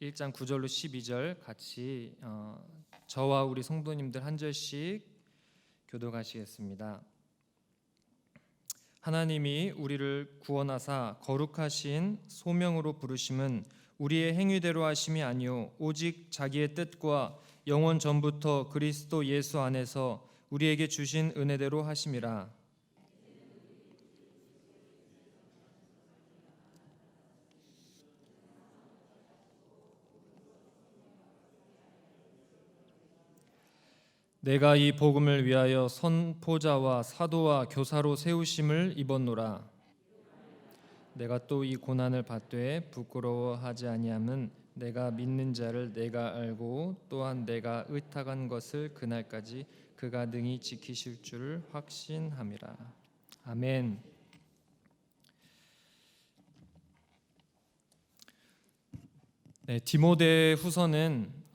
1장 9절로 12절 같이 저와 우리 성도님들 한 절씩 교독하시겠습니다. 하나님이 우리를 구원하사 거룩하신 소명으로 부르심은 우리의 행위대로 하심이 아니요 오직 자기의 뜻과 영원 전부터 그리스도 예수 안에서 우리에게 주신 은혜대로 하심이라. 내가 이 복음을 위하여 선포자와 사도와 교사로 세우심을 입었노라. 내가 또 이 고난을 받되 부끄러워하지 아니함은 내가 믿는 자를 내가 알고 또한 내가 의탁한 것을 그날까지 그가 능히 지키실 줄을 확신함이라. 아멘. 네, 디모데후서는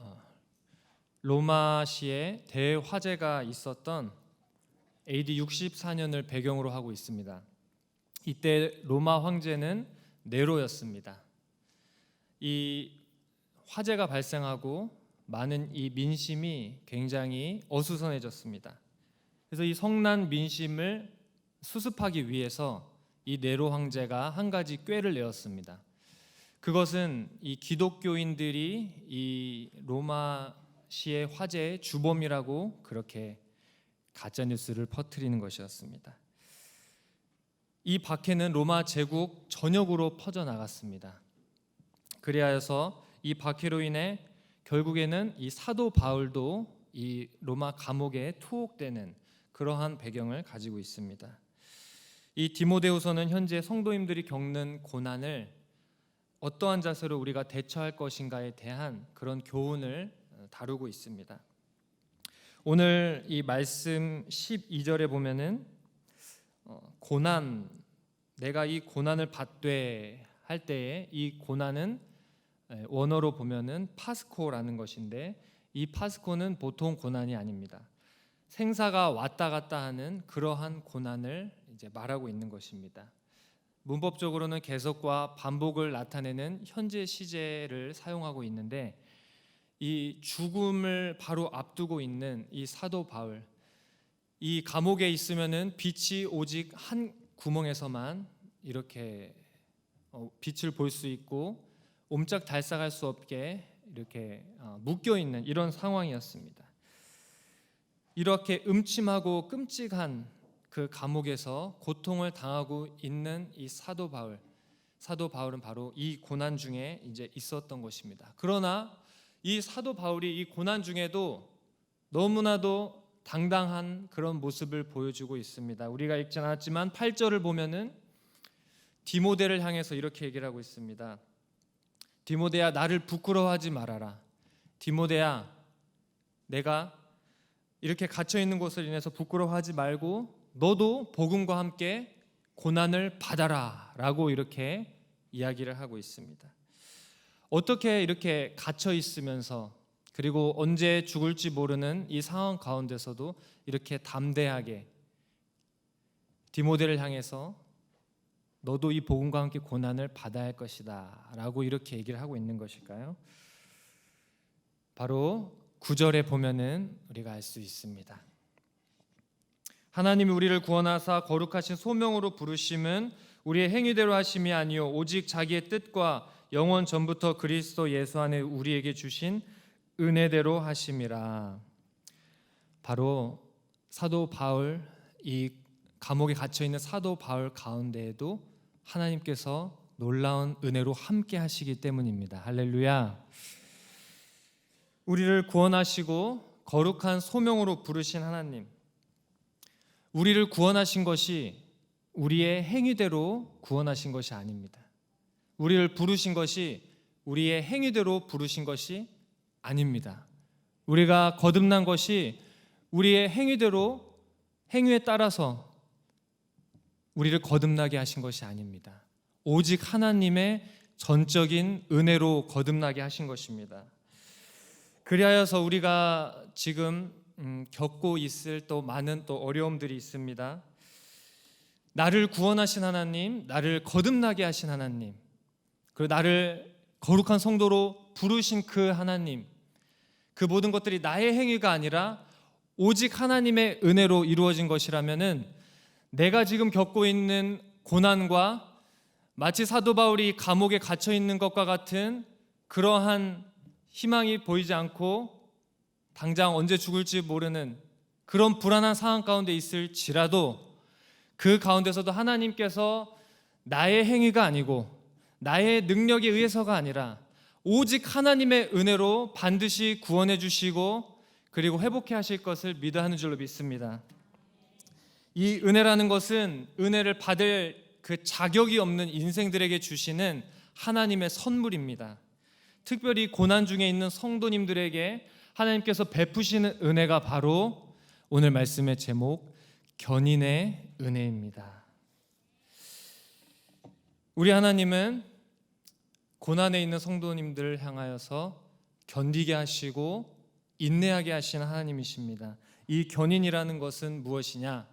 로마시에 대화재가 있었던 AD 64년을 배경으로 하고 있습니다. 이때 로마 황제는 네로였습니다. 이 화재가 발생하고 많은 이 민심이 굉장히 어수선해졌습니다. 그래서 이 성난 민심을 수습하기 위해서 이 네로 황제가 한 가지 꾀를 내었습니다. 그것은 이 기독교인들이 이 로마시의 화재의 주범이라고 그렇게 가짜 뉴스를 퍼뜨리는 것이었습니다. 이 박해는 로마 제국 전역으로 퍼져나갔습니다. 그리하여서 이 박해로 인해 결국에는 이 사도 바울도 이 로마 감옥에 투옥되는 그러한 배경을 가지고 있습니다. 이 디모데후서는 현재 성도님들이 겪는 고난을 어떠한 자세로 우리가 대처할 것인가에 대한 그런 교훈을 다루고 있습니다. 오늘 이 말씀 12절에 보면은 고난, 내가 이 고난을 받되 할 때에 이 고난은 원어로 보면은 파스코라는 것인데 이 파스코는 보통 고난이 아닙니다. 생사가 왔다 갔다 하는 그러한 고난을 이제 말하고 있는 것입니다. 문법적으로는 계속과 반복을 나타내는 현재 시제를 사용하고 있는데 이 죽음을 바로 앞두고 있는 이 사도 바울, 이 감옥에 있으면은 빛이 오직 한 구멍에서만 이렇게 빛을 볼 수 있고 옴짝달싹할 수 없게 이렇게 묶여 있는 이런 상황이었습니다. 이렇게 음침하고 끔찍한 그 감옥에서 고통을 당하고 있는 이 사도 바울은 바로 이 고난 중에 이제 있었던 것입니다. 그러나 이 사도 바울이 이 고난 중에도 너무나도 당당한 그런 모습을 보여주고 있습니다. 우리가 읽지 않았지만 8절을 보면은 디모데를 향해서 이렇게 얘기를 하고 있습니다. 디모데야, 나를 부끄러워하지 말아라. 디모데야, 내가 이렇게 갇혀 있는 곳을 인해서 부끄러워하지 말고 너도 복음과 함께 고난을 받아라 라고 이렇게 이야기를 하고 있습니다. 어떻게 이렇게 갇혀 있으면서 그리고 언제 죽을지 모르는 이 상황 가운데서도 이렇게 담대하게 디모데를 향해서 너도 이 복음과 함께 고난을 받아야 할 것이다 라고 이렇게 얘기를 하고 있는 것일까요? 바로 9절에 보면은 우리가 알 수 있습니다. 하나님이 우리를 구원하사 거룩하신 소명으로 부르심은 우리의 행위대로 하심이 아니요 오직 자기의 뜻과 영원 전부터 그리스도 예수 안에 우리에게 주신 은혜대로 하심이라. 바로 사도 바울, 이 감옥에 갇혀 있는 사도 바울 가운데에도 하나님께서 놀라운 은혜로 함께 하시기 때문입니다. 할렐루야. 우리를 구원하시고 거룩한 소명으로 부르신 하나님, 우리를 구원하신 것이 우리의 행위대로 구원하신 것이 아닙니다. 우리를 부르신 것이 우리의 행위대로 부르신 것이 아닙니다. 우리가 거듭난 것이 우리의 행위대로, 행위에 따라서 우리를 거듭나게 하신 것이 아닙니다. 오직 하나님의 전적인 은혜로 거듭나게 하신 것입니다. 그리하여서 우리가 지금 겪고 있을 또 많은 또 어려움들이 있습니다. 나를 구원하신 하나님, 나를 거듭나게 하신 하나님, 그리고 나를 거룩한 성도로 부르신 그 하나님, 그 모든 것들이 나의 행위가 아니라 오직 하나님의 은혜로 이루어진 것이라면은 내가 지금 겪고 있는 고난과 마치 사도 바울이 감옥에 갇혀 있는 것과 같은 그러한 희망이 보이지 않고 당장 언제 죽을지 모르는 그런 불안한 상황 가운데 있을지라도 그 가운데서도 하나님께서 나의 행위가 아니고 나의 능력에 의해서가 아니라 오직 하나님의 은혜로 반드시 구원해 주시고 그리고 회복해 하실 것을 믿어 하는 줄로 믿습니다. 이 은혜라는 것은 은혜를 받을 그 자격이 없는 인생들에게 주시는 하나님의 선물입니다. 특별히 고난 중에 있는 성도님들에게 하나님께서 베푸시는 은혜가 바로 오늘 말씀의 제목 견인의 은혜입니다. 우리 하나님은 고난에 있는 성도님들을 향하여서 견디게 하시고 인내하게 하시는 하나님이십니다. 이 견인이라는 것은 무엇이냐?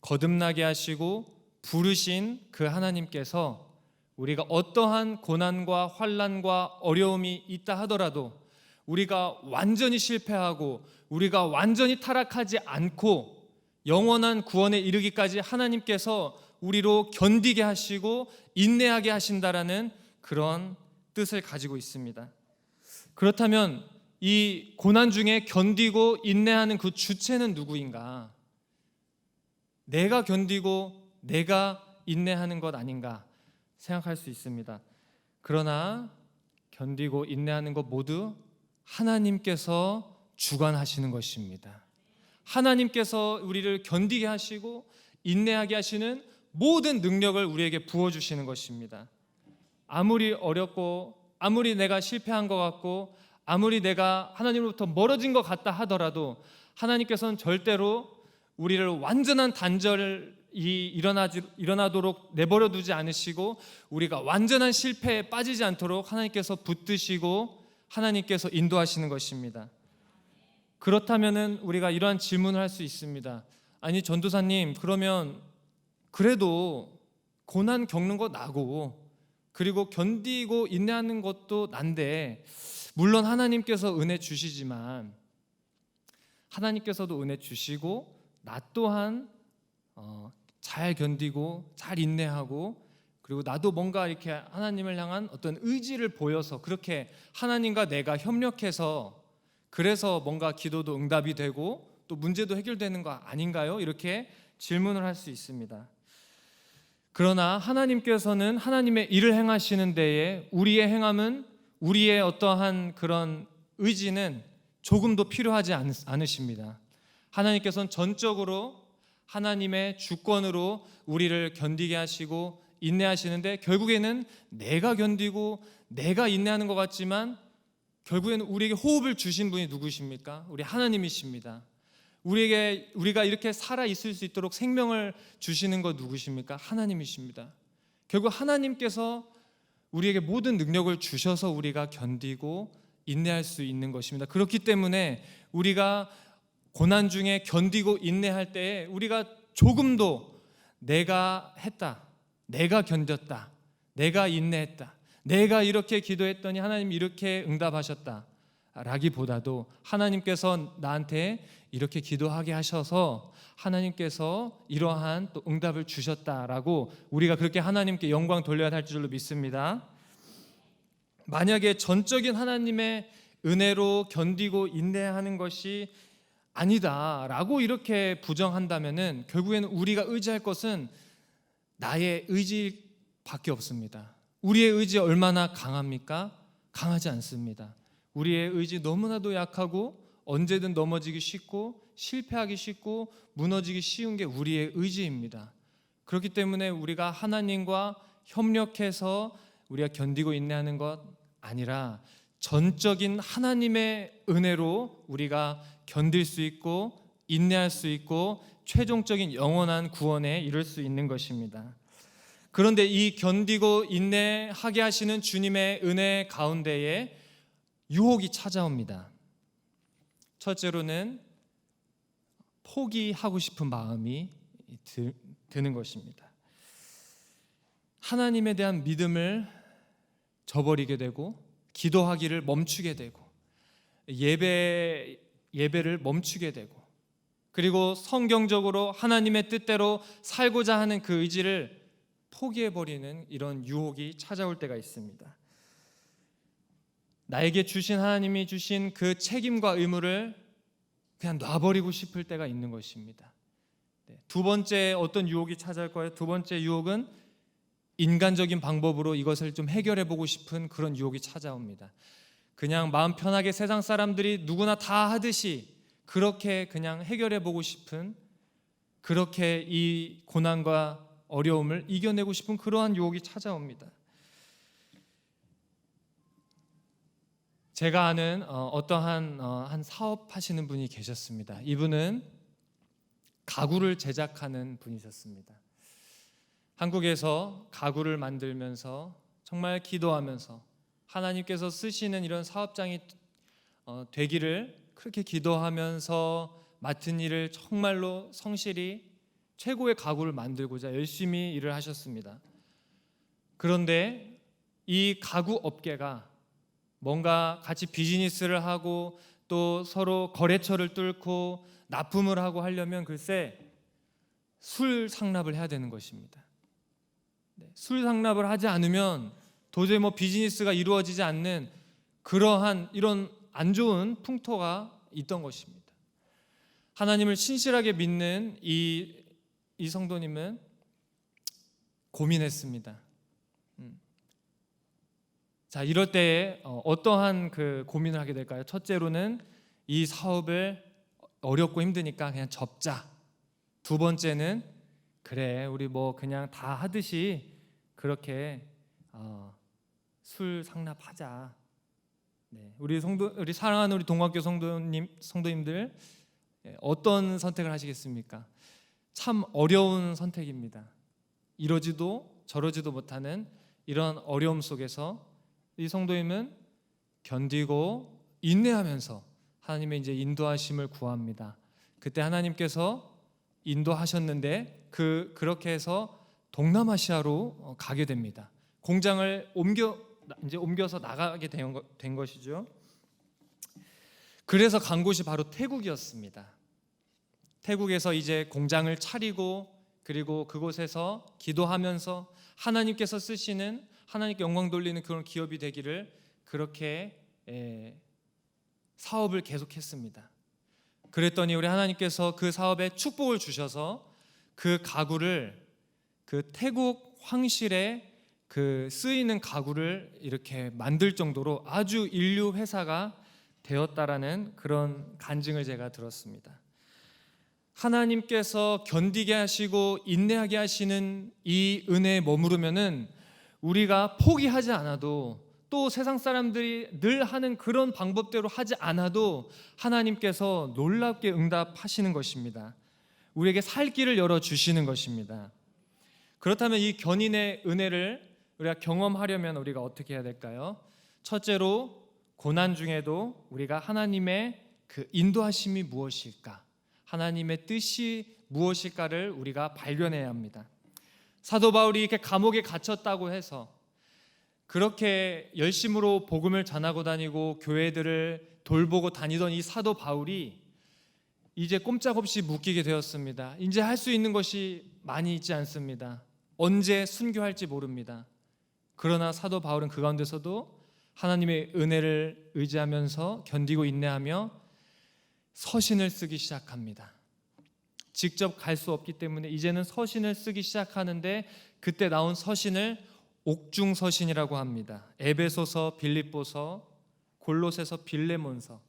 거듭나게 하시고 부르신 그 하나님께서 우리가 어떠한 고난과 환난과 어려움이 있다 하더라도 우리가 완전히 실패하고 우리가 완전히 타락하지 않고 영원한 구원에 이르기까지 하나님께서 우리로 견디게 하시고 인내하게 하신다라는 그런 뜻을 가지고 있습니다. 그렇다면 이 고난 중에 견디고 인내하는 그 주체는 누구인가? 내가 견디고 내가 인내하는 것 아닌가 생각할 수 있습니다. 그러나 견디고 인내하는 것 모두 하나님께서 주관하시는 것입니다. 하나님께서 우리를 견디게 하시고 인내하게 하시는 모든 능력을 우리에게 부어주시는 것입니다. 아무리 어렵고 아무리 내가 실패한 것 같고 아무리 내가 하나님으로부터 멀어진 것 같다 하더라도 하나님께서는 절대로 우리를 완전한 단절이 일어나도록 내버려 두지 않으시고 우리가 완전한 실패에 빠지지 않도록 하나님께서 붙드시고 하나님께서 인도하시는 것입니다. 그렇다면 우리가 이러한 질문을 할 수 있습니다. 아니 전도사님, 그러면 그래도 고난 겪는 거 나고 그리고 견디고 인내하는 것도 난데 물론 하나님께서 은혜 주시지만 하나님께서도 은혜 주시고 나 또한 잘 견디고 잘 인내하고 그리고 나도 뭔가 이렇게 하나님을 향한 어떤 의지를 보여서 그렇게 하나님과 내가 협력해서 그래서 뭔가 기도도 응답이 되고 또 문제도 해결되는 거 아닌가요? 이렇게 질문을 할 수 있습니다. 그러나 하나님께서는 하나님의 일을 행하시는 데에 우리의 행함은 우리의 어떠한 그런 의지는 조금도 필요하지 않으십니다. 하나님께서는 전적으로 하나님의 주권으로 우리를 견디게 하시고 인내하시는데 결국에는 내가 견디고 내가 인내하는 것 같지만 결국에는 우리에게 호흡을 주신 분이 누구십니까? 우리 하나님이십니다. 우리가 이렇게 살아 있을 수 있도록 생명을 주시는 것 누구십니까? 하나님이십니다. 결국 하나님께서 우리에게 모든 능력을 주셔서 우리가 견디고 인내할 수 있는 것입니다. 그렇기 때문에 우리가 고난 중에 견디고 인내할 때에 우리가 조금도 내가 했다, 내가 견뎠다, 내가 인내했다, 내가 이렇게 기도했더니 하나님 이렇게 응답하셨다 라기보다도 하나님께서 나한테 이렇게 기도하게 하셔서 하나님께서 이러한 또 응답을 주셨다라고 우리가 그렇게 하나님께 영광 돌려야 할 줄로 믿습니다. 만약에 전적인 하나님의 은혜로 견디고 인내하는 것이 아니다라고 이렇게 부정한다면은 결국에는 우리가 의지할 것은 나의 의지밖에 없습니다. 우리의 의지 얼마나 강합니까? 강하지 않습니다. 우리의 의지 너무나도 약하고 언제든 넘어지기 쉽고 실패하기 쉽고 무너지기 쉬운 게 우리의 의지입니다. 그렇기 때문에 우리가 하나님과 협력해서 우리가 견디고 인내하는 것 아니라 전적인 하나님의 은혜로 우리가 견딜 수 있고 인내할 수 있고 최종적인 영원한 구원에 이룰 수 있는 것입니다. 그런데 이 견디고 인내하게 하시는 주님의 은혜 가운데에 유혹이 찾아옵니다. 첫째로는 포기하고 싶은 마음이 드는 것입니다. 하나님에 대한 믿음을 저버리게 되고 기도하기를 멈추게 되고 예배를 멈추게 되고 그리고 성경적으로 하나님의 뜻대로 살고자 하는 그 의지를 포기해버리는 이런 유혹이 찾아올 때가 있습니다. 나에게 주신 하나님이 주신 그 책임과 의무를 그냥 놔버리고 싶을 때가 있는 것입니다. 두 번째 어떤 유혹이 찾아올 거예요? 두 번째 유혹은 인간적인 방법으로 이것을 좀 해결해 보고 싶은 그런 유혹이 찾아옵니다. 그냥 마음 편하게 세상 사람들이 누구나 다 하듯이 그렇게 그냥 해결해 보고 싶은, 그렇게 이 고난과 어려움을 이겨내고 싶은 그러한 유혹이 찾아옵니다. 제가 아는 어떠한 한 사업하시는 분이 계셨습니다. 이분은 가구를 제작하는 분이셨습니다. 한국에서 가구를 만들면서 정말 기도하면서 하나님께서 쓰시는 이런 사업장이 되기를 그렇게 기도하면서 맡은 일을 정말로 성실히 최고의 가구를 만들고자 열심히 일을 하셨습니다. 그런데 이 가구 업계가 뭔가 같이 비즈니스를 하고 또 서로 거래처를 뚫고 납품을 하고 하려면 글쎄 술 상납을 해야 되는 것입니다. 술 상납을 하지 않으면 도저히 비즈니스가 이루어지지 않는 그러한 이런 안 좋은 풍토가 있던 것입니다. 하나님을 신실하게 믿는 이 성도님은 고민했습니다. 자, 이럴 때에 어떠한 그 고민을 하게 될까요? 첫째로는 이 사업을 어렵고 힘드니까 그냥 접자. 두 번째는 그래 우리 그냥 다 하듯이 그렇게 술 상납하자. 네, 우리 사랑하는 우리 동학교 성도님들 어떤 선택을 하시겠습니까? 참 어려운 선택입니다. 이러지도 저러지도 못하는 이런 어려움 속에서 이 성도님은 견디고 인내하면서 하나님의 이제 인도하심을 구합니다. 그때 하나님께서 인도하셨는데 그렇게 해서 동남아시아로 가게 됩니다. 공장을 옮겨서 나가게 된 것이죠. 그래서 간 곳이 바로 태국이었습니다. 태국에서 이제 공장을 차리고 그리고 그곳에서 기도하면서 하나님께서 쓰시는 하나님께 영광 돌리는 그런 기업이 되기를 그렇게 사업을 계속했습니다. 그랬더니 우리 하나님께서 그 사업에 축복을 주셔서 그 가구를 그 태국 황실에 그 쓰이는 가구를 이렇게 만들 정도로 아주 인류 회사가 되었다라는 그런 간증을 제가 들었습니다. 하나님께서 견디게 하시고 인내하게 하시는 이 은혜에 머무르면은 우리가 포기하지 않아도 또 세상 사람들이 늘 하는 그런 방법대로 하지 않아도 하나님께서 놀랍게 응답하시는 것입니다. 우리에게 살 길을 열어주시는 것입니다. 그렇다면 이 견인의 은혜를 우리가 경험하려면 우리가 어떻게 해야 될까요? 첫째로 고난 중에도 우리가 하나님의 그 인도하심이 무엇일까? 하나님의 뜻이 무엇일까를 우리가 발견해야 합니다. 사도 바울이 이렇게 감옥에 갇혔다고 해서 그렇게 열심으로 복음을 전하고 다니고 교회들을 돌보고 다니던 이 사도 바울이 이제 꼼짝없이 묶이게 되었습니다. 이제 할 수 있는 것이 많이 있지 않습니다. 언제 순교할지 모릅니다. 그러나 사도 바울은 그 가운데서도 하나님의 은혜를 의지하면서 견디고 인내하며 서신을 쓰기 시작합니다. 직접 갈 수 없기 때문에 이제는 서신을 쓰기 시작하는데 그때 나온 서신을 옥중 서신이라고 합니다. 에베소서, 빌립보서, 골로새서, 빌레몬서.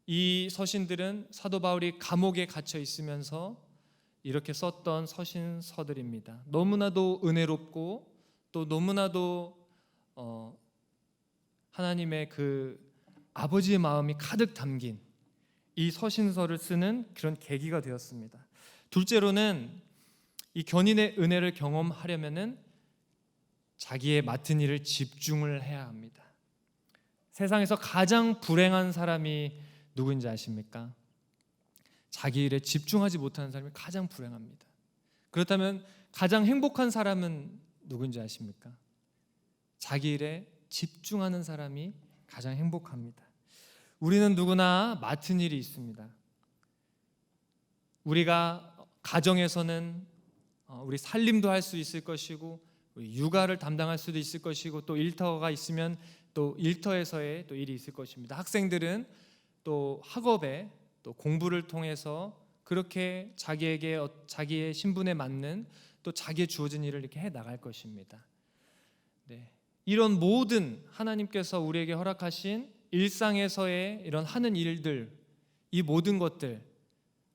이 서신들은 사도 바울이 감옥에 갇혀 있으면서 이렇게 썼던 서신서들입니다. 너무나도 은혜롭고 또 너무나도 하나님의 그 아버지의 마음이 가득 담긴 이 서신서를 쓰는 그런 계기가 되었습니다. 둘째로는 이 견인의 은혜를 경험하려면은 자기의 맡은 일을 집중을 해야 합니다. 세상에서 가장 불행한 사람이 누구인지 아십니까? 자기 일에 집중하지 못하는 사람이 가장 불행합니다. 그렇다면 가장 행복한 사람은 누구인지 아십니까? 자기 일에 집중하는 사람이 가장 행복합니다. 우리는 누구나 맡은 일이 있습니다. 우리가 가정에서는 우리 살림도 할 수 있을 것이고, 우리 육아를 담당할 수도 있을 것이고, 또 일터가 있으면 또 일터에서의 또 일이 있을 것입니다. 학생들은 또 학업에 또 공부를 통해서 그렇게 자기의 신분에 맞는 또 자기의 주어진 일을 이렇게 해 나갈 것입니다. 네. 이런 모든 하나님께서 우리에게 허락하신 일상에서의 이런 하는 일들, 이 모든 것들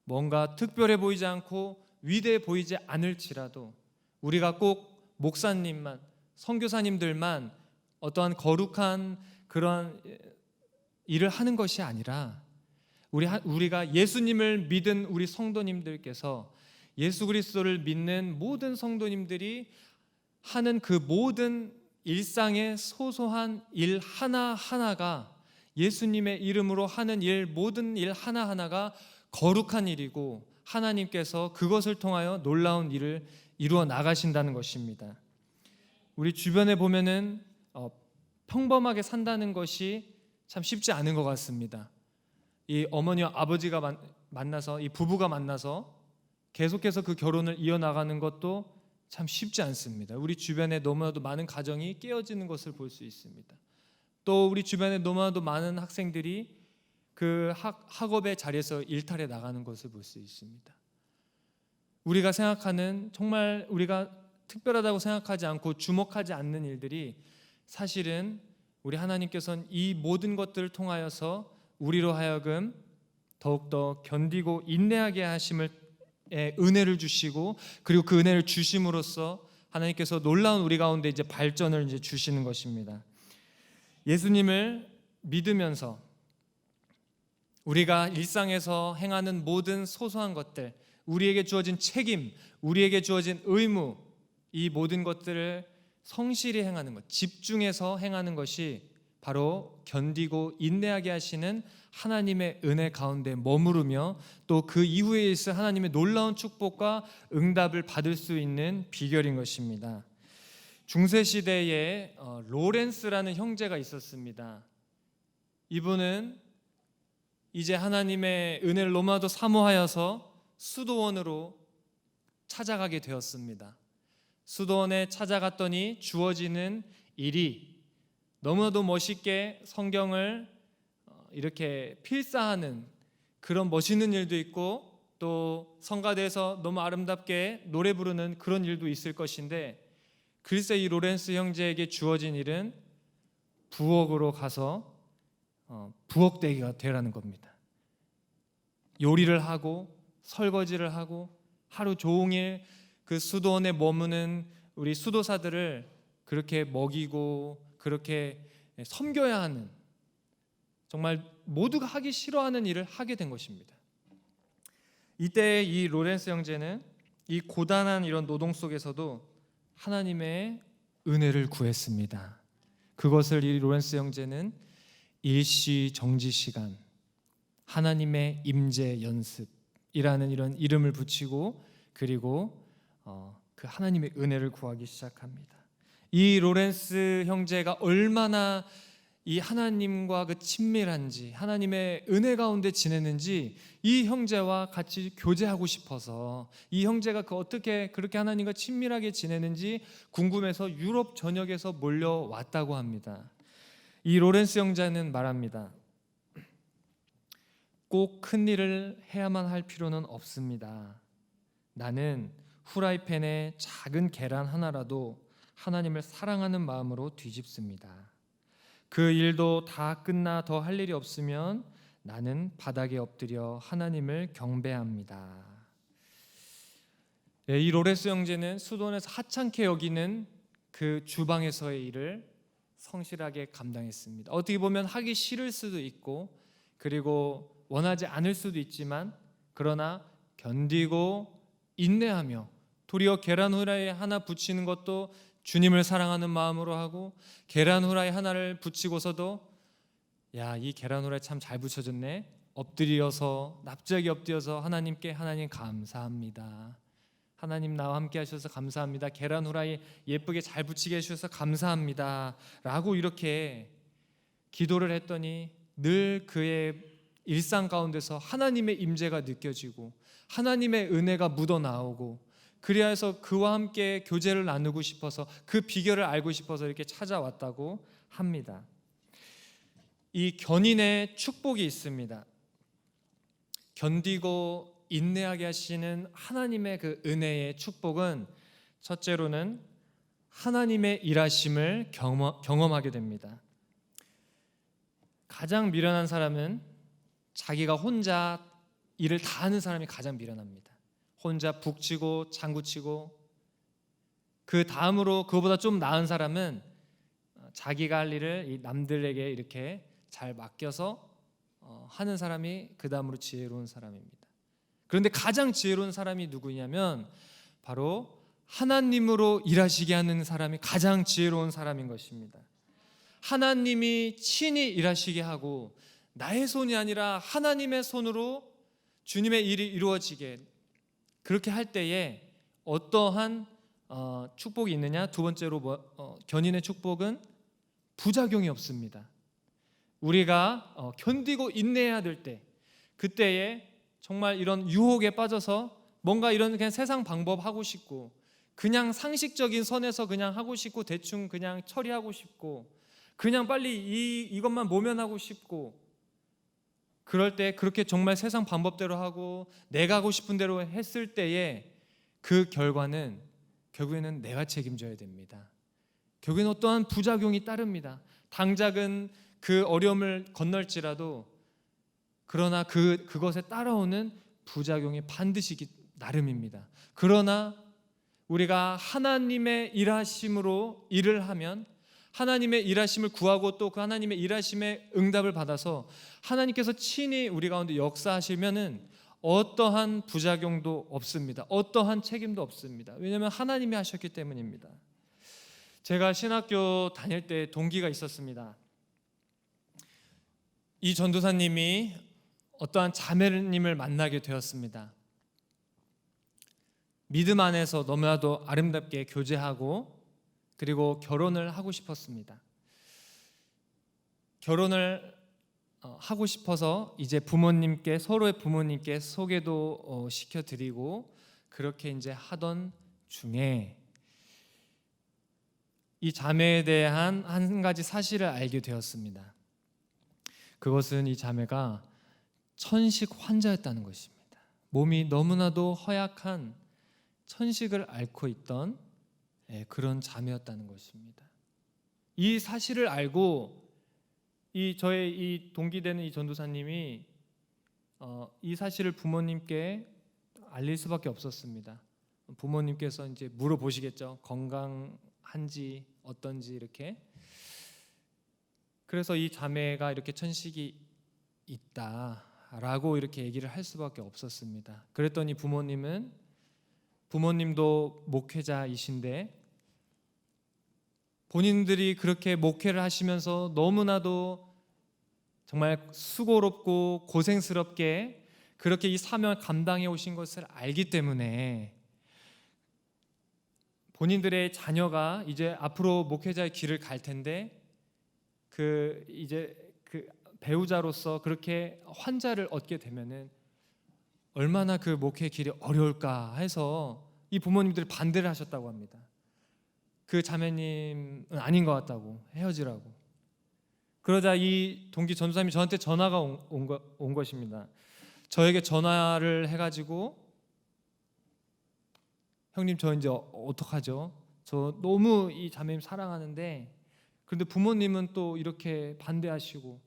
뭔가 특별해 보이지 않고 위대해 보이지 않을지라도 우리가 꼭 목사님만, 선교사님들만 어떠한 거룩한 그런 일을 하는 것이 아니라 우리가 예수님을 믿은 우리 성도님들께서 예수 그리스도를 믿는 모든 성도님들이 하는 그 모든 일상의 소소한 일 하나하나가 예수님의 이름으로 하는 일, 모든 일 하나하나가 거룩한 일이고 하나님께서 그것을 통하여 놀라운 일을 이루어 나가신다는 것입니다. 우리 주변에 보면은 평범하게 산다는 것이 참 쉽지 않은 것 같습니다. 이 어머니와 아버지가 만나서, 이 부부가 만나서 계속해서 그 결혼을 이어나가는 것도 참 쉽지 않습니다. 우리 주변에 너무나도 많은 가정이 깨어지는 것을 볼 수 있습니다. 또 우리 주변에 너무나도 많은 학생들이 그 학업의 자리에서 일탈해 나가는 것을 볼 수 있습니다. 우리가 생각하는, 정말 우리가 특별하다고 생각하지 않고 주목하지 않는 일들이 사실은 우리 하나님께서는 이 모든 것들을 통하여서 우리로 하여금 더욱더 견디고 인내하게 하심을 은혜를 주시고, 그리고 그 은혜를 주심으로써 하나님께서 놀라운 우리 가운데 이제 발전을 이제 주시는 것입니다. 예수님을 믿으면서 우리가 일상에서 행하는 모든 소소한 것들, 우리에게 주어진 책임, 우리에게 주어진 의무, 이 모든 것들을 성실히 행하는 것, 집중해서 행하는 것이 바로 견디고 인내하게 하시는 하나님의 은혜 가운데 머무르며 또 그 이후에 있을 하나님의 놀라운 축복과 응답을 받을 수 있는 비결인 것입니다. 중세시대에 로렌스라는 형제가 있었습니다. 이분은 이제 하나님의 은혜를 너무나도 사모하여서 수도원으로 찾아가게 되었습니다. 수도원에 찾아갔더니 주어지는 일이 너무나도 멋있게 성경을 이렇게 필사하는 그런 멋있는 일도 있고, 또 성가대에서 너무 아름답게 노래 부르는 그런 일도 있을 것인데, 글쎄 이 로렌스 형제에게 주어진 일은 부엌으로 가서 부엌대기가 되라는 겁니다. 요리를 하고 설거지를 하고 하루 종일 그 수도원에 머무는 우리 수도사들을 그렇게 먹이고 그렇게 섬겨야 하는, 정말 모두가 하기 싫어하는 일을 하게 된 것입니다. 이때 이 로렌스 형제는 이 고단한 이런 노동 속에서도 하나님의 은혜를 구했습니다. 그것을 이 로렌스 형제는 일시 정지 시간, 하나님의 임재 연습이라는 이런 이름을 붙이고, 그리고 그 하나님의 은혜를 구하기 시작합니다. 이 로렌스 형제가 얼마나 이 하나님과 그 친밀한지, 하나님의 은혜 가운데 지내는지 이 형제와 같이 교제하고 싶어서, 이 형제가 어떻게 그렇게 하나님과 친밀하게 지내는지 궁금해서 유럽 전역에서 몰려왔다고 합니다. 이 로렌스 형제는 말합니다. 꼭 큰 일을 해야만 할 필요는 없습니다. 나는 후라이팬에 작은 계란 하나라도 하나님을 사랑하는 마음으로 뒤집습니다. 그 일도 다 끝나 더 할 일이 없으면 나는 바닥에 엎드려 하나님을 경배합니다. 이 로렌스 형제는 수도원에서 하찮게 여기는 그 주방에서의 일을 성실하게 감당했습니다. 어떻게 보면 하기 싫을 수도 있고, 그리고 원하지 않을 수도 있지만, 그러나 견디고 인내하며, 도리어 계란 후라이 하나 부치는 것도 주님을 사랑하는 마음으로 하고, 계란 후라이 하나를 부치고서도 야, 이 계란 후라이 참 잘 부쳐졌네, 납작이 엎드려서 하나님께, 하나님 감사합니다, 하나님 나와 함께 하셔서 감사합니다. 계란 후라이 예쁘게 잘 부치게 해주셔서 감사합니다 라고 이렇게 기도를 했더니 늘 그의 일상 가운데서 하나님의 임재가 느껴지고 하나님의 은혜가 묻어나오고, 그리하여 해서 그와 함께 교제를 나누고 싶어서, 그 비결을 알고 싶어서 이렇게 찾아왔다고 합니다. 이 견인의 축복이 있습니다. 견디고 인내하게 하시는 하나님의 그 은혜의 축복은 첫째로는 하나님의 일하심을 경험하게 됩니다. 가장 미련한 사람은 자기가 혼자 일을 다 하는 사람이 가장 미련합니다. 혼자 북치고 장구치고, 그 다음으로 그보다 좀 나은 사람은 자기가 할 일을 남들에게 이렇게 잘 맡겨서 하는 사람이 그 다음으로 지혜로운 사람입니다. 그런데 가장 지혜로운 사람이 누구냐면 바로 하나님으로 일하시게 하는 사람이 가장 지혜로운 사람인 것입니다. 하나님이 친히 일하시게 하고 나의 손이 아니라 하나님의 손으로 주님의 일이 이루어지게, 그렇게 할 때에 어떠한 축복이 있느냐? 두 번째로 견인의 축복은 부작용이 없습니다. 우리가 견디고 인내해야 될 때, 그때에 정말 이런 유혹에 빠져서 뭔가 이런 그냥 세상 방법 하고 싶고, 그냥 상식적인 선에서 그냥 하고 싶고, 대충 그냥 처리하고 싶고, 그냥 빨리 이것만 모면하고 싶고, 그럴 때 그렇게 정말 세상 방법대로 하고 내가 하고 싶은 대로 했을 때에 그 결과는 결국에는 내가 책임져야 됩니다. 결국에는 어떠한 부작용이 따릅니다. 당장은 그 어려움을 건널지라도, 그러나 그것에 따라오는 부작용이 반드시 나름입니다. 그러나 우리가 하나님의 일하심으로 일을 하면, 하나님의 일하심을 구하고 또 그 하나님의 일하심의 응답을 받아서 하나님께서 친히 우리 가운데 역사하시면은 어떠한 부작용도 없습니다. 어떠한 책임도 없습니다. 왜냐하면 하나님이 하셨기 때문입니다. 제가 신학교 다닐 때 동기가 있었습니다. 이 전도사님이 어떠한 자매님을 만나게 되었습니다. 믿음 안에서 너무나도 아름답게 교제하고 그리고 결혼을 하고 싶었습니다. 결혼을 하고 싶어서 이제 부모님께, 서로의 부모님께 소개도 시켜드리고 그렇게 이제 하던 중에 이 자매에 대한 한 가지 사실을 알게 되었습니다. 그것은 이 자매가 천식 환자였다는 것입니다. 몸이 너무나도 허약한 천식을 앓고 있던 그런 자매였다는 것입니다. 이 사실을 알고 저의 이 동기되는 이 전도사님이 이 사실을 부모님께 알릴 수밖에 없었습니다. 부모님께서 이제 물어보시겠죠. 건강한지 어떤지 이렇게. 그래서 이 자매가 이렇게 천식이 있다라고 이렇게 얘기를 할 수밖에 없었습니다. 그랬더니 부모님도 목회자이신데 본인들이 그렇게 목회를 하시면서 너무나도 정말 수고롭고 고생스럽게 그렇게 이 사명을 감당해 오신 것을 알기 때문에 본인들의 자녀가 이제 앞으로 목회자의 길을 갈 텐데 이제 그 배우자로서 그렇게 환자를 얻게 되면은 얼마나 그 목회 길이 어려울까 해서 이 부모님들이 반대를 하셨다고 합니다. 그 자매님은 아닌 것 같다고, 헤어지라고. 그러자 이 동기 전도사님이 저한테 전화가 온 것입니다. 저에게 전화를 해가지고 형님 저 이제 어떡하죠? 저 너무 이 자매님 사랑하는데 그런데 부모님은 또 이렇게 반대하시고,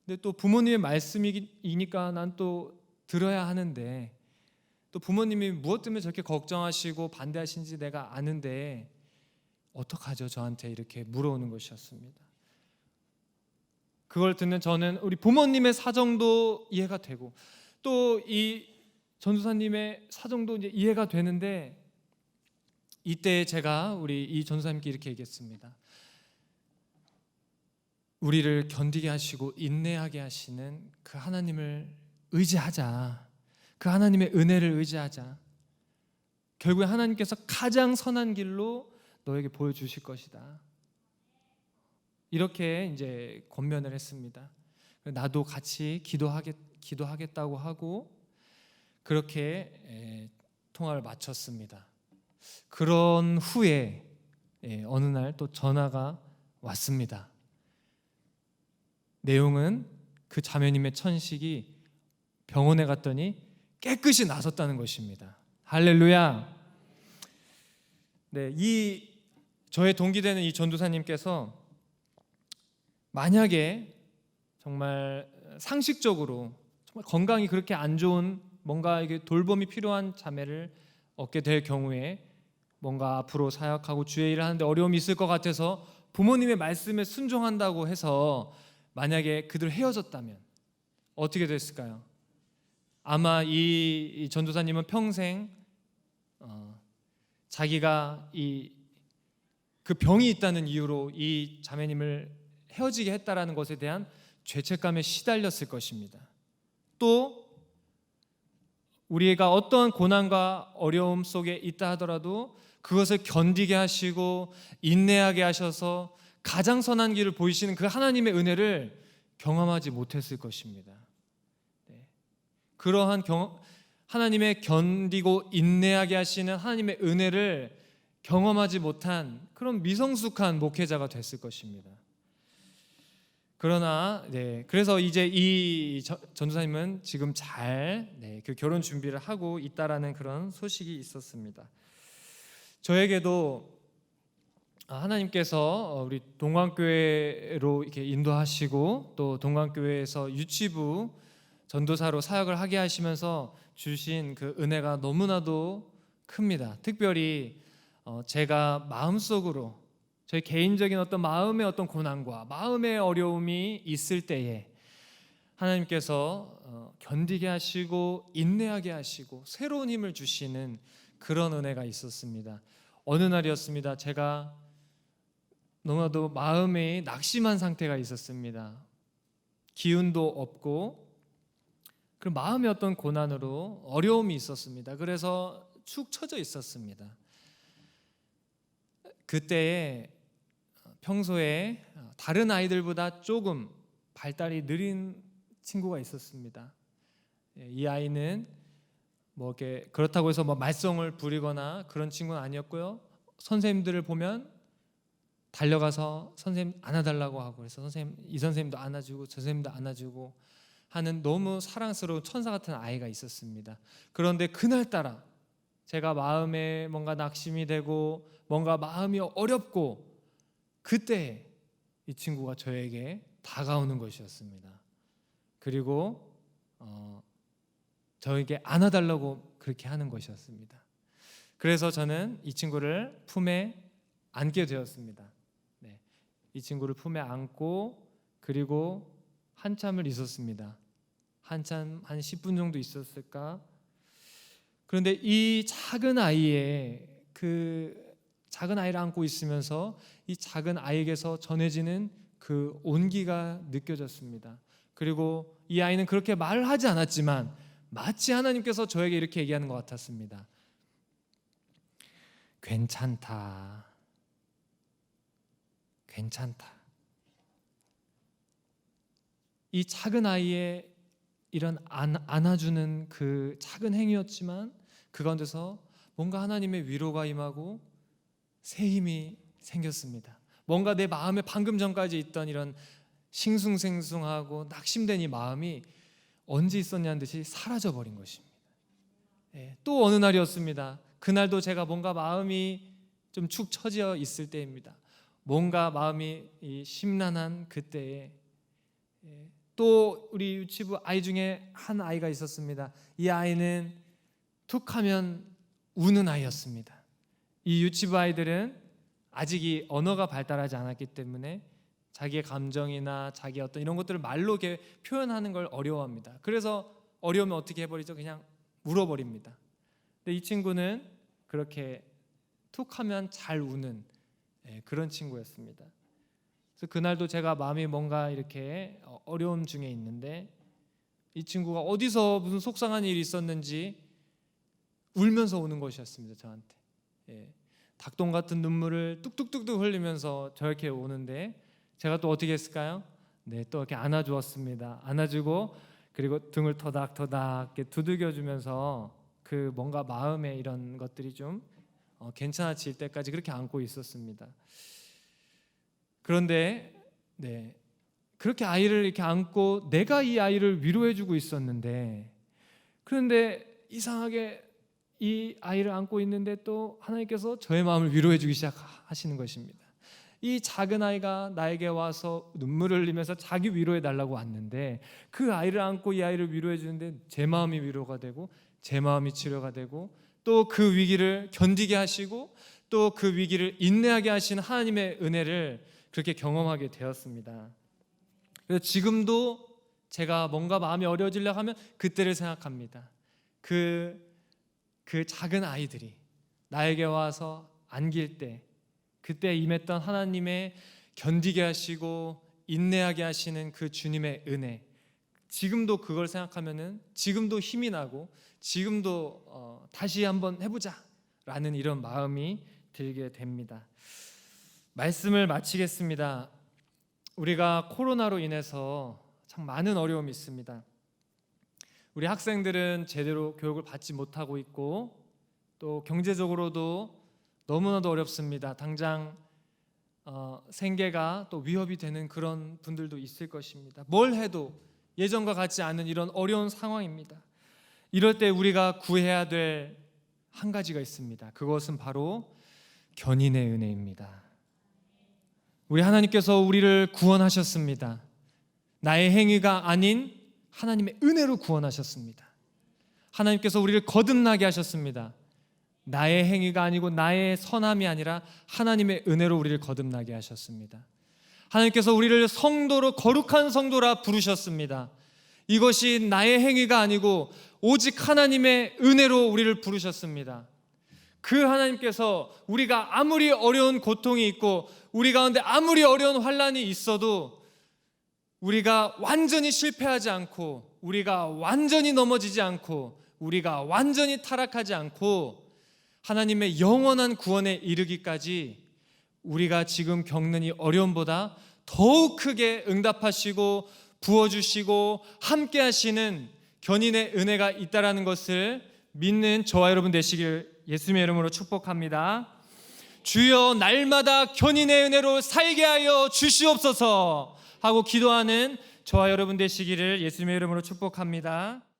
근데 또 부모님의 말씀이니까 난 또 들어야 하는데 또 부모님이 무엇 때문에 저렇게 걱정하시고 반대하시는지 내가 아는데 어떡하죠? 저한테 이렇게 물어오는 것이었습니다. 그걸 듣는 저는 우리 부모님의 사정도 이해가 되고 또 이 전도사님의 사정도 이제 이해가 되는데, 이때 제가 우리 이 전도사님께 이렇게 얘기했습니다. 우리를 견디게 하시고 인내하게 하시는 그 하나님을 의지하자. 그 하나님의 은혜를 의지하자. 결국에 하나님께서 가장 선한 길로 너에게 보여주실 것이다. 이렇게 이제 권면을 했습니다. 나도 같이 기도하겠다고 하고 그렇게 통화를 마쳤습니다. 그런 후에 어느 날 또 전화가 왔습니다. 내용은 그 자매님의 천식이 병원에 갔더니 깨끗이 나섰다는 것입니다. 할렐루야. 이 저의 동기되는 이 전도사님께서 만약에 정말 상식적으로 정말 건강이 그렇게 안 좋은 뭔가 이게 돌봄이 필요한 자매를 얻게 될 경우에 뭔가 앞으로 사역하고 주의 일을 하는데 어려움이 있을 것 같아서 부모님의 말씀에 순종한다고 해서 만약에 그들 헤어졌다면 어떻게 됐을까요? 아마 이 전도사님은 평생 자기가 그 병이 있다는 이유로 이 자매님을 헤어지게 했다라는 것에 대한 죄책감에 시달렸을 것입니다. 또 우리가 어떠한 고난과 어려움 속에 있다 하더라도 그것을 견디게 하시고 인내하게 하셔서 가장 선한 길을 보이시는 그 하나님의 은혜를 경험하지 못했을 것입니다. 그러한 하나님의 견디고 인내하게 하시는 하나님의 은혜를 경험하지 못한 그런 미성숙한 목회자가 됐을 것입니다. 그러나 그래서 이제 이 전도사님은 지금 잘 그 결혼 준비를 하고 있다라는 그런 소식이 있었습니다. 저에게도 하나님께서 우리 동광교회로 이렇게 인도하시고 또 동광교회에서 유치부 전도사로 사역을 하게 하시면서 주신 그 은혜가 너무나도 큽니다. 특별히 제가 마음속으로 저희 개인적인 어떤 마음의 어떤 고난과 마음의 어려움이 있을 때에 하나님께서 견디게 하시고 인내하게 하시고 새로운 힘을 주시는 그런 은혜가 있었습니다. 어느 날이었습니다. 제가 너무나도 마음이 낙심한 상태가 있었습니다. 기운도 없고 그 마음의 어떤 고난으로 어려움이 있었습니다. 그래서 축 처져 있었습니다. 그때에 평소에 다른 아이들보다 조금 발달이 느린 친구가 있었습니다. 이 아이는 뭐 이렇게 그렇다고 해서 뭐 말썽을 부리거나 그런 친구는 아니었고요. 선생님들을 보면 달려가서 선생님 안아달라고 하고 그래서 이 선생님도 안아주고 저 선생님도 안아주고 하는 너무 사랑스러운 천사 같은 아이가 있었습니다. 그런데 그날따라 제가 마음에 뭔가 낙심이 되고 뭔가 마음이 어렵고 그때 이 친구가 저에게 다가오는 것이었습니다. 그리고 저에게 안아달라고 그렇게 하는 것이었습니다. 그래서 저는 이 친구를 품에 안게 되었습니다. 이 친구를 품에 안고 그리고 한참을 있었습니다. 한참 한 10분 정도 있었을까? 그런데 이 작은 아이의 그 작은 아이를 안고 있으면서 이 작은 아이에게서 전해지는 그 온기가 느껴졌습니다. 그리고 이 아이는 그렇게 말을 하지 않았지만 마치 하나님께서 저에게 이렇게 얘기하는 것 같았습니다. 괜찮다. 괜찮다. 이 작은 아이의 이런 안아주는 그 작은 행위였지만 그 가운데서 뭔가 하나님의 위로가 임하고 새 힘이 생겼습니다. 뭔가 내 마음에 방금 전까지 있던 이런 싱숭생숭하고 낙심된 이 마음이 언제 있었냐는 듯이 사라져버린 것입니다. 또 어느 날이었습니다. 그날도 제가 뭔가 마음이 좀 축 처져 있을 때입니다. 뭔가 마음이 심란한 그때에 또 우리 유치부 아이 중에 한 아이가 있었습니다. 이 아이는 툭하면 우는 아이였습니다. 이 유치부 아이들은 아직 이 언어가 발달하지 않았기 때문에 자기의 감정이나 자기 어떤 이런 것들을 말로 이렇게 표현하는 걸 어려워합니다. 그래서 어려우면 어떻게 해버리죠? 그냥 울어버립니다. 근데 이 친구는 그렇게 툭하면 잘 우는 그런 친구였습니다. 그래서 그날도 제가 마음이 뭔가 이렇게 어려움 중에 있는데 이 친구가 어디서 무슨 속상한 일이 있었는지 울면서 오는 것이었습니다. 저한테. 예. 닭똥 같은 눈물을 뚝뚝뚝뚝 흘리면서 저렇게 오는데 제가 또 어떻게 했을까요? 네, 또 이렇게 안아주었습니다. 안아주고 그리고 등을 토닥토닥 이렇게 두들겨주면서 그 뭔가 마음에 이런 것들이 좀 괜찮아질 때까지 그렇게 안고 있었습니다. 그런데 네, 그렇게 아이를 이렇게 안고 내가 이 아이를 위로해주고 있었는데, 그런데 이상하게 이 아이를 안고 있는데 또 하나님께서 저의 마음을 위로해주기 시작하시는 것입니다. 이 작은 아이가 나에게 와서 눈물을 흘리면서 자기 위로해 달라고 왔는데 그 아이를 안고 이 아이를 위로해 주는데 제 마음이 위로가 되고 제 마음이 치료가 되고 또 그 위기를 견디게 하시고 또 그 위기를 인내하게 하시는 하나님의 은혜를 그렇게 경험하게 되었습니다. 그래서 지금도 제가 뭔가 마음이 어려워지려고 하면 그때를 생각합니다. 그 작은 아이들이 나에게 와서 안길 때 그때 임했던 하나님의 견디게 하시고 인내하게 하시는 그 주님의 은혜, 지금도 그걸 생각하면은 지금도 힘이 나고 지금도 다시 한번 해보자 라는 이런 마음이 들게 됩니다. 말씀을 마치겠습니다. 우리가 코로나로 인해서 참 많은 어려움이 있습니다. 우리 학생들은 제대로 교육을 받지 못하고 있고 또 경제적으로도 너무나도 어렵습니다. 당장 생계가 또 위협이 되는 그런 분들도 있을 것입니다. 뭘 해도 예전과 같지 않은 이런 어려운 상황입니다. 이럴 때 우리가 구해야 될 한 가지가 있습니다. 그것은 바로 견인의 은혜입니다. 우리 하나님께서 우리를 구원하셨습니다. 나의 행위가 아닌 하나님의 은혜로 구원하셨습니다. 하나님께서 우리를 거듭나게 하셨습니다. 나의 행위가 아니고 나의 선함이 아니라 하나님의 은혜로 우리를 거듭나게 하셨습니다. 하나님께서 우리를 성도로 거룩한 성도라 부르셨습니다. 이것이 나의 행위가 아니고 오직 하나님의 은혜로 우리를 부르셨습니다. 그 하나님께서 우리가 아무리 어려운 고통이 있고 우리 가운데 아무리 어려운 환난이 있어도 우리가 완전히 실패하지 않고 우리가 완전히 넘어지지 않고 우리가 완전히 타락하지 않고 하나님의 영원한 구원에 이르기까지 우리가 지금 겪는 이 어려움보다 더욱 크게 응답하시고 부어주시고 함께 하시는 견인의 은혜가 있다라는 것을 믿는 저와 여러분 되시길 예수님의 이름으로 축복합니다. 주여 날마다 견인의 은혜로 살게 하여 주시옵소서 하고 기도하는 저와 여러분 되시기를 예수님의 이름으로 축복합니다.